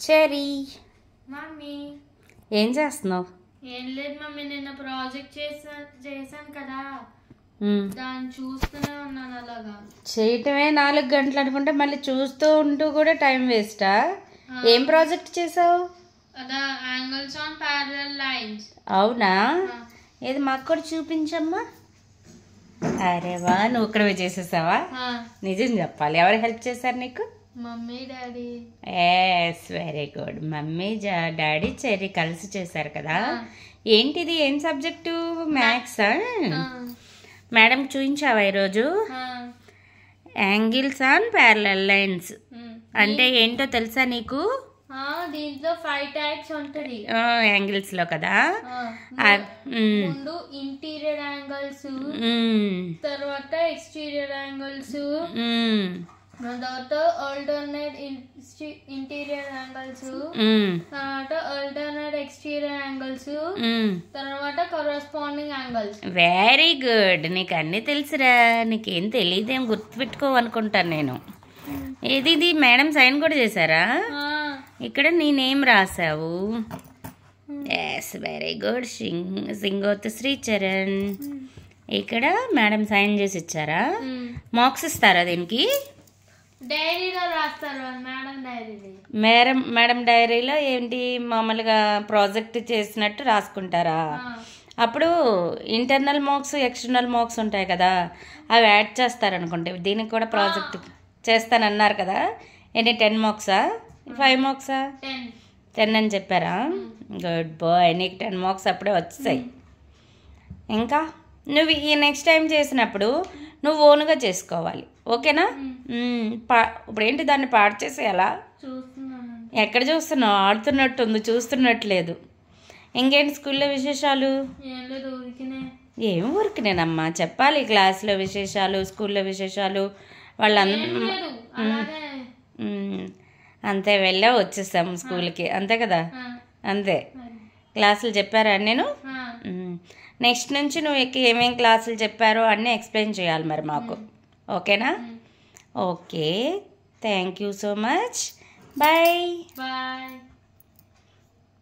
Cherry mummy ఏం చేస్తున్నావు? ఏం లేదు మమ్మీ, నిన్న ప్రాజెక్ట్ చేశాను కదా, దాన్ని చూస్తూనే ఉన్నాను. అలాగా చేయటమే 4 గంటలు అనుకుంటే మళ్ళీ చూస్తూ ఉంటూ కూడా టైం వేస్టా? ఏం ప్రాజెక్ట్ చేసావు? అదా యాంగిల్స్ ఆన్ ప్యారలల్ లైన్స్. అవునా? ఏది మాకు కూడా చూపించమ్మా. అరే వా, నువ్వు ఒక్కడవే చేసేసావా? నిజం చెప్పాలి, ఎవరు హెల్ప్ చేశారు నీకు? Mummy daddy. Yes, very good. Mummy daddy Cherry కలిసి చేశారు కదా. ఏంటిది, ఏం సబ్జెక్టు? మ్యాథ్స్. మేడం చూపించావా ఈరోజు? యాంగిల్స్ ఆన్ ప్యారలల్ లైన్స్ అంటే ఏంటో తెలుసా నీకు? దీంట్లో 5 టైప్స్ ఉంటది యాంగిల్స్ లో కదా. ముందు ఇంటీరియర్ యాంగిల్స్, తర్వాత ఎక్స్టీరియర్ యాంగిల్స్, తర్వాత ఆల్టర్నేట్ ఇంటీరియర్ యాంగిల్స్, తర్వాత ఆల్టర్నేట్ ఎక్స్టీరియర్ యాంగిల్స్, తర్వాత కరెస్పాండింగ్ యాంగిల్స్. వెరీ గుడ్, నీకు అన్ని తెలుసురా. నీకేం తెలియదేం గుర్తుపెట్టుకోవనుకుంటాను నేను. ఇది మేడం సైన్ కూడా చేశారా? ఇక్కడ నీ నేమ్ రాసావు. Yes, very good. Singoth Sricharan. ఇక్కడ మేడం సైన్ చేసి ఇచ్చారా? మార్క్స్ ఇస్తారా దీనికి? డైరీలో రాస్తారు మేడం డైరీలో ఏంటి, మామూలుగా ప్రాజెక్ట్ చేసినట్టు రాసుకుంటారా? అప్పుడు ఇంటర్నల్ మార్క్స్, ఎక్స్టర్నల్ మార్క్స్ ఉంటాయి కదా, అవి యాడ్ చేస్తారనుకుంటే దీనికి కూడా ప్రాజెక్ట్ చేస్తానన్నారు కదా. ఎన్ని 10 మార్క్సా 5 మార్క్సా? 10 అని చెప్పారా? గుడ్ బాయ్, నీకు 10 మార్క్స్ అప్పుడే వచ్చాయి. ఇంకా నువ్వు ఈ నెక్స్ట్ టైం చేసినప్పుడు నువ్వు ఓన్గా చేసుకోవాలి, ఓకేనా? ఇప్పుడు ఏంటి, దాన్ని పాడు చేసేయాలా? ఎక్కడ చూస్తున్నావు? ఆడుతున్నట్టుంది, చూస్తున్నట్లేదు. ఇంకేంటి స్కూల్లో విశేషాలు? ఏం ఊరికినేనమ్మా, చెప్పాలి. క్లాస్లో విశేషాలు, స్కూల్లో విశేషాలు. అంతే, వెళ్ళా వచ్చేసాము స్కూల్కి, అంతే కదా. అంతే, క్లాసులు చెప్పారా? నేను నెక్స్ట్ నుంచి నువ్వు ఏమేం క్లాసులు చెప్పారో అన్నీ ఎక్స్ప్లెయిన్ చేయాలి మరి మాకు, ఓకేనా? Okay, thank you so much. Bye.